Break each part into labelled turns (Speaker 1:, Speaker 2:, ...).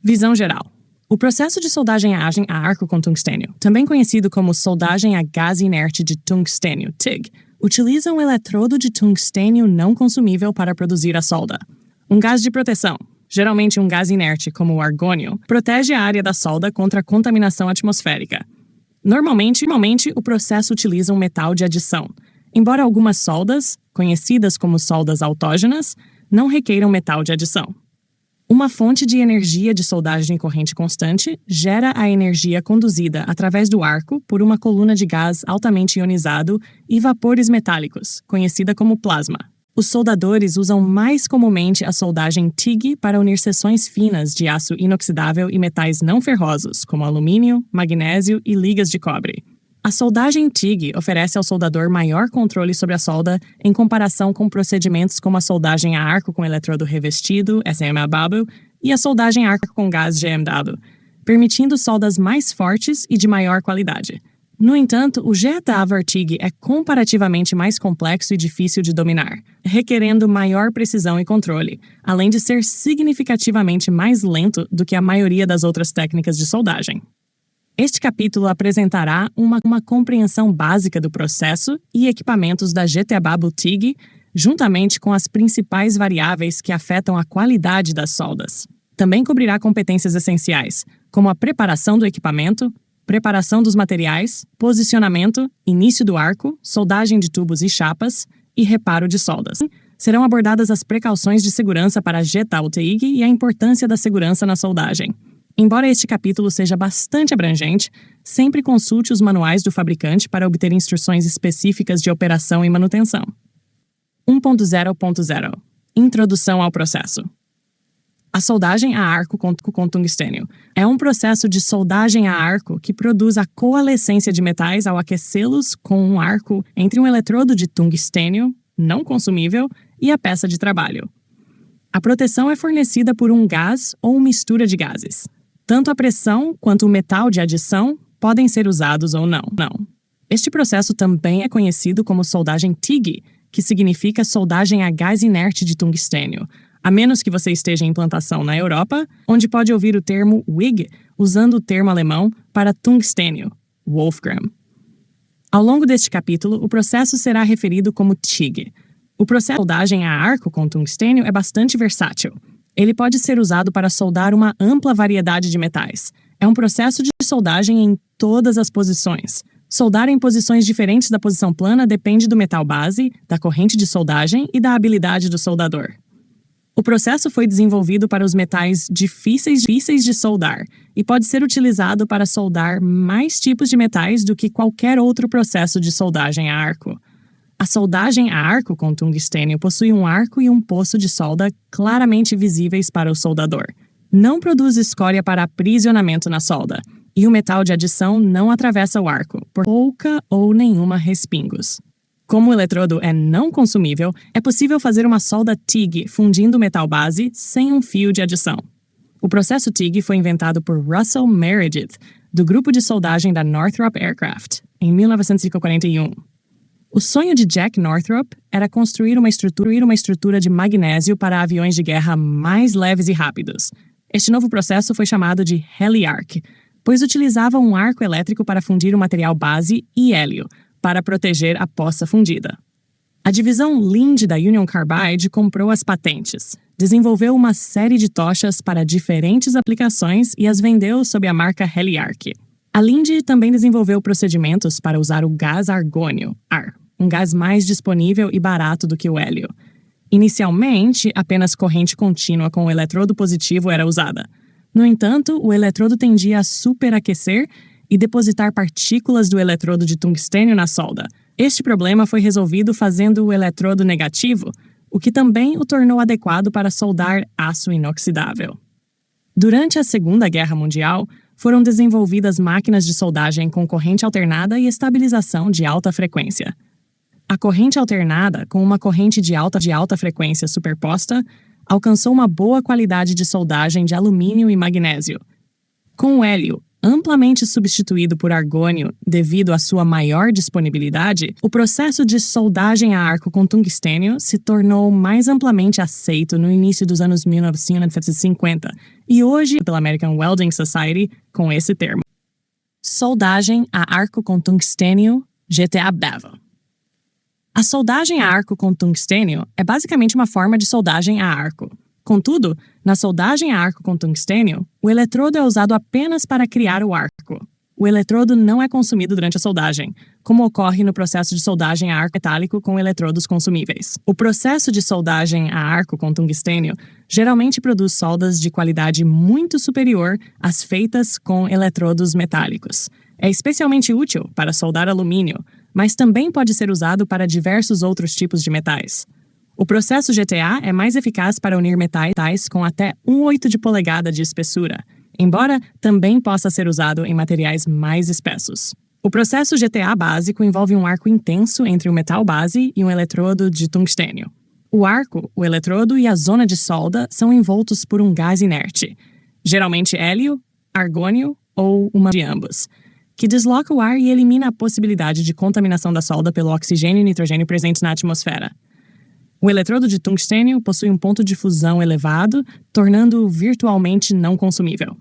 Speaker 1: Visão geral. O processo de soldagem a arco com tungstênio, também conhecido como soldagem a gás inerte de tungstênio, TIG, utiliza um eletrodo de tungstênio não consumível para produzir a solda. Um gás de proteção, geralmente um gás inerte como o argônio, protege a área da solda contra a contaminação atmosférica. Normalmente, o processo utiliza um metal de adição, embora algumas soldas, conhecidas como soldas autógenas, não requeiram metal de adição. Uma fonte de energia de soldagem em corrente constante gera a energia conduzida através do arco por uma coluna de gás altamente ionizado e vapores metálicos, conhecida como plasma. Os soldadores usam mais comumente a soldagem TIG para unir seções finas de aço inoxidável e metais não ferrosos, como alumínio, magnésio e ligas de cobre. A soldagem TIG oferece ao soldador maior controle sobre a solda em comparação com procedimentos como a soldagem a arco com eletrodo revestido, SMAW, e a soldagem a arco com gás GMW, permitindo soldas mais fortes e de maior qualidade. No entanto, o GTAVR-TIG é comparativamente mais complexo e difícil de dominar, requerendo maior precisão e controle, além de ser significativamente mais lento do que a maioria das outras técnicas de soldagem. Este capítulo apresentará uma compreensão básica do processo e equipamentos da GTAVR-TIG, juntamente com as principais variáveis que afetam a qualidade das soldas. Também cobrirá competências essenciais, como a preparação do equipamento, preparação dos materiais, posicionamento, início do arco, soldagem de tubos e chapas e reparo de soldas. Serão abordadas as precauções de segurança para a GTAV-TIG e a importância da segurança na soldagem. Embora este capítulo seja bastante abrangente, sempre consulte os manuais do fabricante para obter instruções específicas de operação e manutenção. 1.0.0 Introdução ao processo. A soldagem a arco com tungstênio é um processo de soldagem a arco que produz a coalescência de metais ao aquecê-los com um arco entre um eletrodo de tungstênio, não consumível, e a peça de trabalho. A proteção é fornecida por um gás ou mistura de gases. Tanto a pressão quanto o metal de adição podem ser usados ou não. Este processo também é conhecido como soldagem TIG, que significa soldagem a gás inerte de tungstênio, a menos que você esteja em implantação na Europa, onde pode ouvir o termo WIG usando o termo alemão para tungstênio, Wolfgram. Ao longo deste capítulo, o processo será referido como TIG. O processo de soldagem a arco com tungstênio é bastante versátil. Ele pode ser usado para soldar uma ampla variedade de metais. É um processo de soldagem em todas as posições. Soldar em posições diferentes da posição plana depende do metal base, da corrente de soldagem e da habilidade do soldador. O processo foi desenvolvido para os metais difíceis de soldar e pode ser utilizado para soldar mais tipos de metais do que qualquer outro processo de soldagem a arco. A soldagem a arco com tungstênio possui um arco e um poço de solda claramente visíveis para o soldador. Não produz escória para aprisionamento na solda, e o metal de adição não atravessa o arco, por pouca ou nenhuma respingos. Como o eletrodo é não consumível, é possível fazer uma solda TIG fundindo o metal base sem um fio de adição. O processo TIG foi inventado por Russell Meredith, do grupo de soldagem da Northrop Aircraft, em 1941. O sonho de Jack Northrop era construir uma estrutura de magnésio para aviões de guerra mais leves e rápidos. Este novo processo foi chamado de HeliArc, pois utilizava um arco elétrico para fundir o material base e hélio, para proteger a poça fundida. A divisão Linde da Union Carbide comprou as patentes, desenvolveu uma série de tochas para diferentes aplicações e as vendeu sob a marca HeliArc. A Linde também desenvolveu procedimentos para usar o gás argônio, AR, um gás mais disponível e barato do que o hélio. Inicialmente, apenas corrente contínua com o eletrodo positivo era usada. No entanto, o eletrodo tendia a superaquecer e depositar partículas do eletrodo de tungstênio na solda. Este problema foi resolvido fazendo o eletrodo negativo, o que também o tornou adequado para soldar aço inoxidável. Durante a Segunda Guerra Mundial, foram desenvolvidas máquinas de soldagem com corrente alternada e estabilização de alta frequência. A corrente alternada, com uma corrente de alta frequência superposta, alcançou uma boa qualidade de soldagem de alumínio e magnésio. Com o hélio, amplamente substituído por argônio devido à sua maior disponibilidade, o processo de soldagem a arco com tungstênio se tornou mais amplamente aceito no início dos anos 1950 e hoje pela American Welding Society com esse termo. Soldagem a arco com tungstênio, GTA-BAVA. A soldagem a arco com tungstênio é basicamente uma forma de soldagem a arco. Contudo, na soldagem a arco com tungstênio, o eletrodo é usado apenas para criar o arco. O eletrodo não é consumido durante a soldagem, como ocorre no processo de soldagem a arco metálico com eletrodos consumíveis. O processo de soldagem a arco com tungstênio geralmente produz soldas de qualidade muito superior às feitas com eletrodos metálicos. É especialmente útil para soldar alumínio, mas também pode ser usado para diversos outros tipos de metais. O processo GTA é mais eficaz para unir metais com até 1/8 de polegada de espessura, embora também possa ser usado em materiais mais espessos. O processo GTA básico envolve um arco intenso entre o metal base e um eletrodo de tungstênio. O arco, o eletrodo e a zona de solda são envoltos por um gás inerte, geralmente hélio, argônio ou uma de ambos, que desloca o ar e elimina a possibilidade de contaminação da solda pelo oxigênio e nitrogênio presentes na atmosfera. O eletrodo de tungstênio possui um ponto de fusão elevado, tornando-o virtualmente não consumível.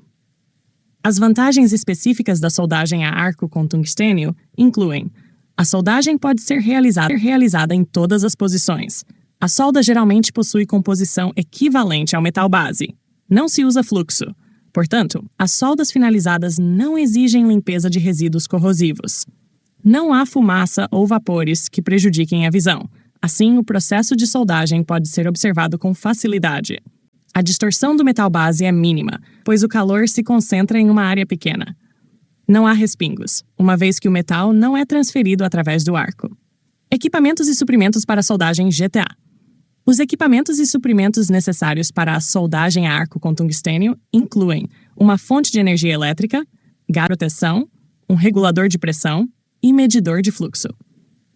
Speaker 1: As vantagens específicas da soldagem a arco com tungstênio incluem: a soldagem pode ser realizada em todas as posições. A solda geralmente possui composição equivalente ao metal base. Não se usa fluxo. Portanto, as soldas finalizadas não exigem limpeza de resíduos corrosivos. Não há fumaça ou vapores que prejudiquem a visão. Assim, o processo de soldagem pode ser observado com facilidade. A distorção do metal base é mínima, pois o calor se concentra em uma área pequena. Não há respingos, uma vez que o metal não é transferido através do arco. Equipamentos e suprimentos para soldagem GTA. Os equipamentos e suprimentos necessários para a soldagem a arco com tungstênio incluem uma fonte de energia elétrica, proteção, um regulador de pressão e medidor de fluxo.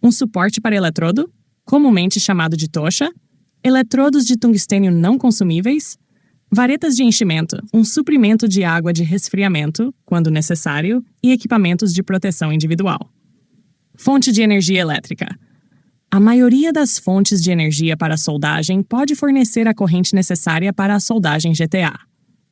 Speaker 1: Um suporte para eletrodo, comumente chamado de tocha, eletrodos de tungstênio não consumíveis, varetas de enchimento, um suprimento de água de resfriamento, quando necessário, e equipamentos de proteção individual. Fonte de energia elétrica. A maioria das fontes de energia para a soldagem pode fornecer a corrente necessária para a soldagem GTA.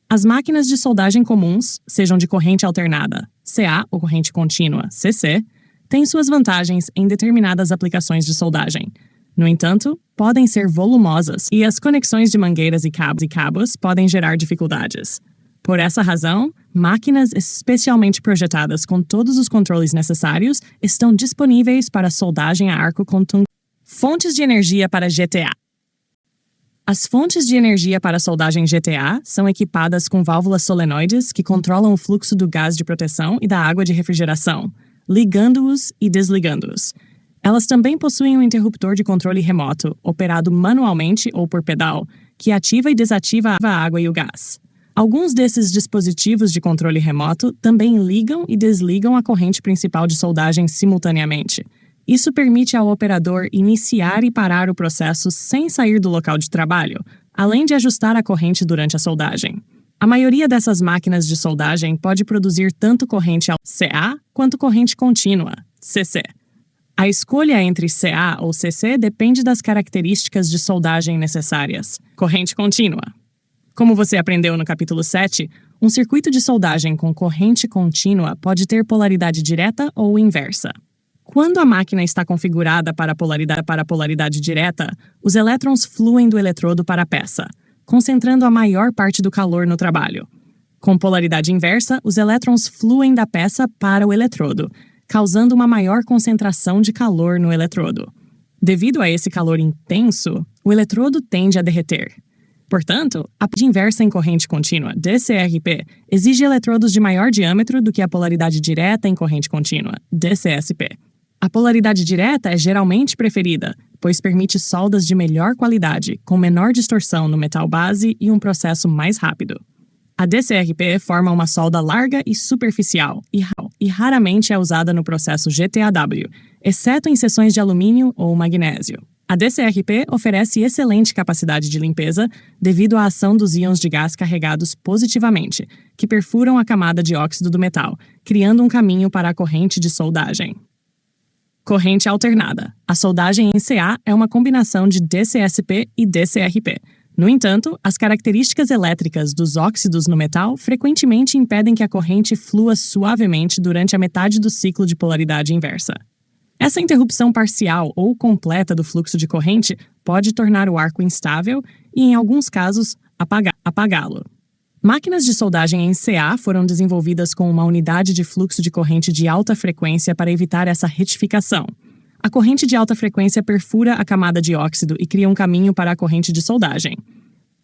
Speaker 1: As máquinas de soldagem comuns, sejam de corrente alternada, CA ou corrente contínua, CC, têm suas vantagens em determinadas aplicações de soldagem. No entanto, podem ser volumosas e as conexões de mangueiras e cabos podem gerar dificuldades. Por essa razão, máquinas especialmente projetadas com todos os controles necessários estão disponíveis para soldagem a arco com Fontes de energia para GTA. As fontes de energia para soldagem GTA são equipadas com válvulas solenoides que controlam o fluxo do gás de proteção e da água de refrigeração, ligando-os e desligando-os. Elas também possuem um interruptor de controle remoto, operado manualmente ou por pedal, que ativa e desativa a água e o gás. Alguns desses dispositivos de controle remoto também ligam e desligam a corrente principal de soldagem simultaneamente. Isso permite ao operador iniciar e parar o processo sem sair do local de trabalho, além de ajustar a corrente durante a soldagem. A maioria dessas máquinas de soldagem pode produzir tanto corrente CA quanto corrente contínua, CC. A escolha entre CA ou CC depende das características de soldagem necessárias. Corrente contínua. Como você aprendeu no capítulo 7, um circuito de soldagem com corrente contínua pode ter polaridade direta ou inversa. Quando a máquina está configurada para a polaridade direta, os elétrons fluem do eletrodo para a peça, concentrando a maior parte do calor no trabalho. Com polaridade inversa, os elétrons fluem da peça para o eletrodo, causando uma maior concentração de calor no eletrodo. Devido a esse calor intenso, o eletrodo tende a derreter. Portanto, a polaridade inversa em corrente contínua, DCRP, exige eletrodos de maior diâmetro do que a polaridade direta em corrente contínua, DCSP. A polaridade direta é geralmente preferida, pois permite soldas de melhor qualidade, com menor distorção no metal base e um processo mais rápido. A DCRP forma uma solda larga e superficial, e raramente é usada no processo GTAW, exceto em seções de alumínio ou magnésio. A DCRP oferece excelente capacidade de limpeza devido à ação dos íons de gás carregados positivamente, que perfuram a camada de óxido do metal, criando um caminho para a corrente de soldagem. Corrente alternada. A soldagem em CA é uma combinação de DCSP e DCRP. No entanto, as características elétricas dos óxidos no metal frequentemente impedem que a corrente flua suavemente durante a metade do ciclo de polaridade inversa. Essa interrupção parcial ou completa do fluxo de corrente pode tornar o arco instável e, em alguns casos, apagá-lo. Máquinas de soldagem em CA foram desenvolvidas com uma unidade de fluxo de corrente de alta frequência para evitar essa retificação. A corrente de alta frequência perfura a camada de óxido e cria um caminho para a corrente de soldagem.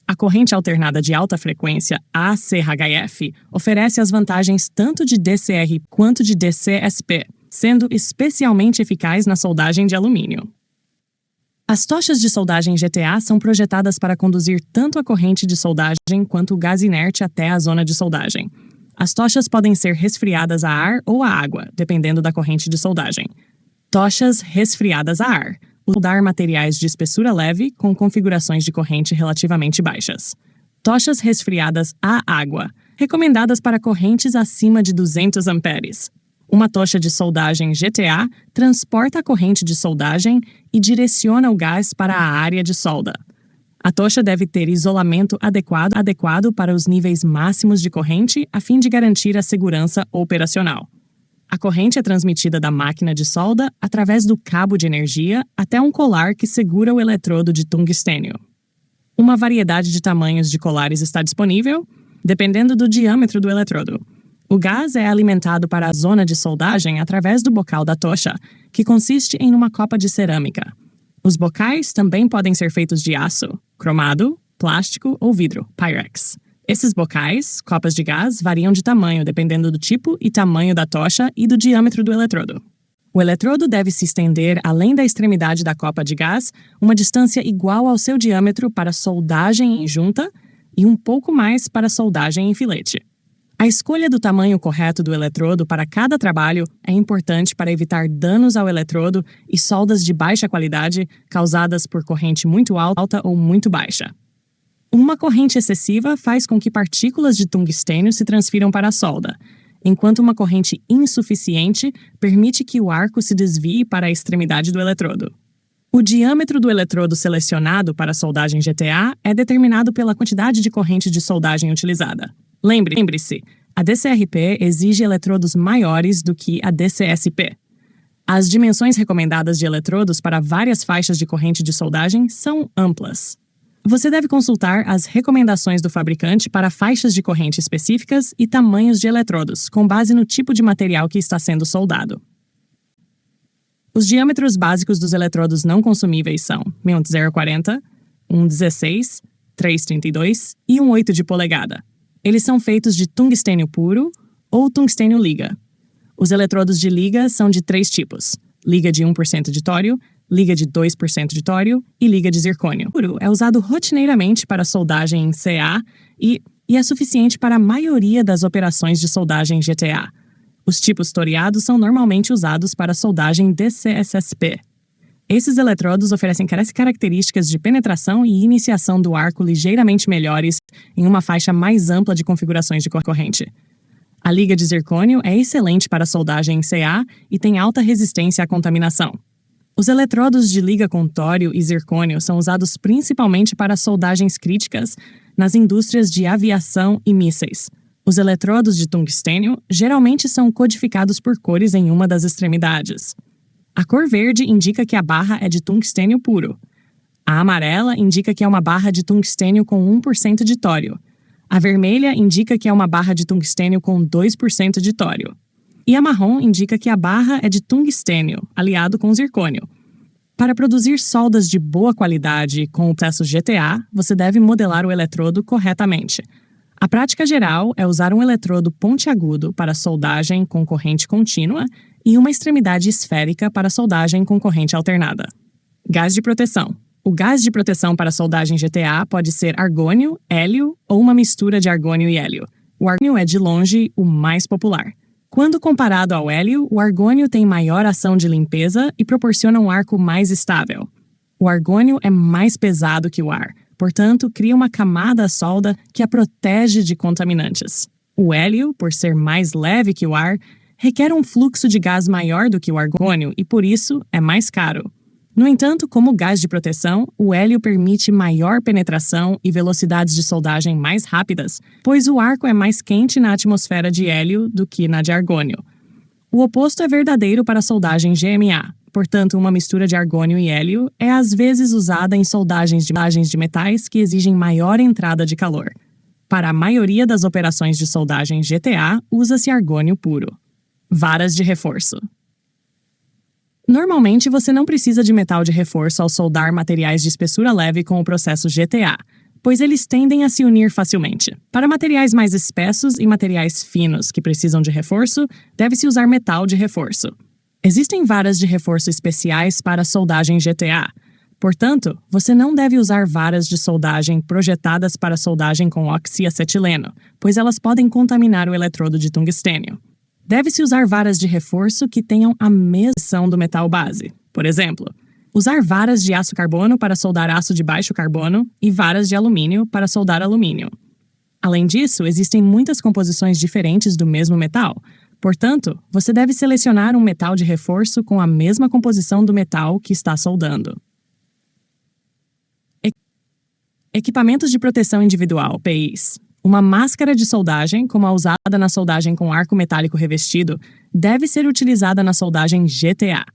Speaker 1: A corrente alternada de alta frequência, ACHF, oferece as vantagens tanto de DCR quanto de DCSP, sendo especialmente eficaz na soldagem de alumínio. As tochas de soldagem GTA são projetadas para conduzir tanto a corrente de soldagem quanto o gás inerte até a zona de soldagem. As tochas podem ser resfriadas a ar ou a água, dependendo da corrente de soldagem. Tochas resfriadas a ar. Soldar materiais de espessura leve com configurações de corrente relativamente baixas. Tochas resfriadas a água, recomendadas para correntes acima de 200 amperes. Uma tocha de soldagem GTA transporta a corrente de soldagem e direciona o gás para a área de solda. A tocha deve ter isolamento adequado para os níveis máximos de corrente a fim de garantir a segurança operacional. A corrente é transmitida da máquina de solda através do cabo de energia até um colar que segura o eletrodo de tungstênio. Uma variedade de tamanhos de colares está disponível, dependendo do diâmetro do eletrodo. O gás é alimentado para a zona de soldagem através do bocal da tocha, que consiste em uma copa de cerâmica. Os bocais também podem ser feitos de aço, cromado, plástico ou vidro, Pyrex. Esses bocais, copas de gás, variam de tamanho dependendo do tipo e tamanho da tocha e do diâmetro do eletrodo. O eletrodo deve se estender além da extremidade da copa de gás, uma distância igual ao seu diâmetro para soldagem em junta e um pouco mais para soldagem em filete. A escolha do tamanho correto do eletrodo para cada trabalho é importante para evitar danos ao eletrodo e soldas de baixa qualidade causadas por corrente muito alta ou muito baixa. Uma corrente excessiva faz com que partículas de tungstênio se transfiram para a solda, enquanto uma corrente insuficiente permite que o arco se desvie para a extremidade do eletrodo. O diâmetro do eletrodo selecionado para a soldagem GTA é determinado pela quantidade de corrente de soldagem utilizada. Lembre-se, a DCRP exige eletrodos maiores do que a DCSP. As dimensões recomendadas de eletrodos para várias faixas de corrente de soldagem são amplas. Você deve consultar as recomendações do fabricante para faixas de corrente específicas e tamanhos de eletrodos, com base no tipo de material que está sendo soldado. Os diâmetros básicos dos eletrodos não consumíveis são 0,40, 1,16, 3,32 e 1,8 de polegada. Eles são feitos de tungstênio puro ou tungstênio liga. Os eletrodos de liga são de 3 tipos: liga de 1% de tório, liga de 2% de tório e liga de zircônio. Puro é usado rotineiramente para soldagem em CA e é suficiente para a maioria das operações de soldagem GTA. Os tipos toriados são normalmente usados para soldagem DCSSP. Esses eletrodos oferecem características de penetração e iniciação do arco ligeiramente melhores em uma faixa mais ampla de configurações de corrente. A liga de zircônio é excelente para soldagem em CA e tem alta resistência à contaminação. Os eletrodos de liga com tório e zircônio são usados principalmente para soldagens críticas nas indústrias de aviação e mísseis. Os eletrodos de tungstênio geralmente são codificados por cores em uma das extremidades. A cor verde indica que a barra é de tungstênio puro. A amarela indica que é uma barra de tungstênio com 1% de tório. A vermelha indica que é uma barra de tungstênio com 2% de tório. E a marrom indica que a barra é de tungstênio, aliado com zircônio. Para produzir soldas de boa qualidade com o processo GTA, você deve modelar o eletrodo corretamente. A prática geral é usar um eletrodo pontiagudo para soldagem com corrente contínua e uma extremidade esférica para soldagem com corrente alternada. Gás de proteção. O gás de proteção para soldagem GTA pode ser argônio, hélio ou uma mistura de argônio e hélio. O argônio é, de longe, o mais popular. Quando comparado ao hélio, o argônio tem maior ação de limpeza e proporciona um arco mais estável. O argônio é mais pesado que o ar, portanto, cria uma camada à solda que a protege de contaminantes. O hélio, por ser mais leve que o ar, requer um fluxo de gás maior do que o argônio e, por isso, é mais caro. No entanto, como gás de proteção, o hélio permite maior penetração e velocidades de soldagem mais rápidas, pois o arco é mais quente na atmosfera de hélio do que na de argônio. O oposto é verdadeiro para a soldagem GMA, portanto, uma mistura de argônio e hélio é às vezes usada em soldagens de metais que exigem maior entrada de calor. Para a maioria das operações de soldagem GTA, usa-se argônio puro. Varas de reforço. Normalmente, você não precisa de metal de reforço ao soldar materiais de espessura leve com o processo GTA, pois eles tendem a se unir facilmente. Para materiais mais espessos e materiais finos que precisam de reforço, deve-se usar metal de reforço. Existem varas de reforço especiais para soldagem GTA. Portanto, você não deve usar varas de soldagem projetadas para soldagem com oxiacetileno, pois elas podem contaminar o eletrodo de tungstênio. Deve-se usar varas de reforço que tenham a mesma ação do metal base. Por exemplo, usar varas de aço carbono para soldar aço de baixo carbono e varas de alumínio para soldar alumínio. Além disso, existem muitas composições diferentes do mesmo metal. Portanto, você deve selecionar um metal de reforço com a mesma composição do metal que está soldando. Equipamentos de proteção individual, PIs. Uma máscara de soldagem, como a usada na soldagem com arco metálico revestido, deve ser utilizada na soldagem GTA.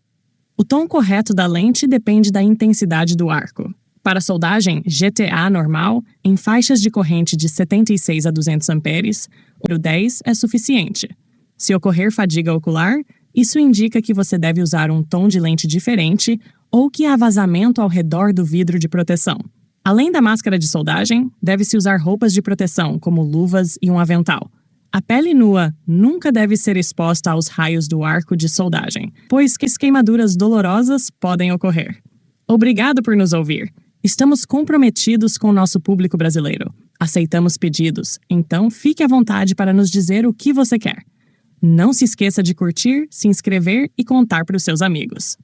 Speaker 1: O tom correto da lente depende da intensidade do arco. Para soldagem GTA normal, em faixas de corrente de 76 a 200 amperes, o 10 é suficiente. Se ocorrer fadiga ocular, isso indica que você deve usar um tom de lente diferente ou que há vazamento ao redor do vidro de proteção. Além da máscara de soldagem, deve-se usar roupas de proteção, como luvas e um avental. A pele nua nunca deve ser exposta aos raios do arco de soldagem, pois queimaduras dolorosas podem ocorrer. Obrigado por nos ouvir. Estamos comprometidos com o nosso público brasileiro. Aceitamos pedidos, então fique à vontade para nos dizer o que você quer. Não se esqueça de curtir, se inscrever e contar para os seus amigos.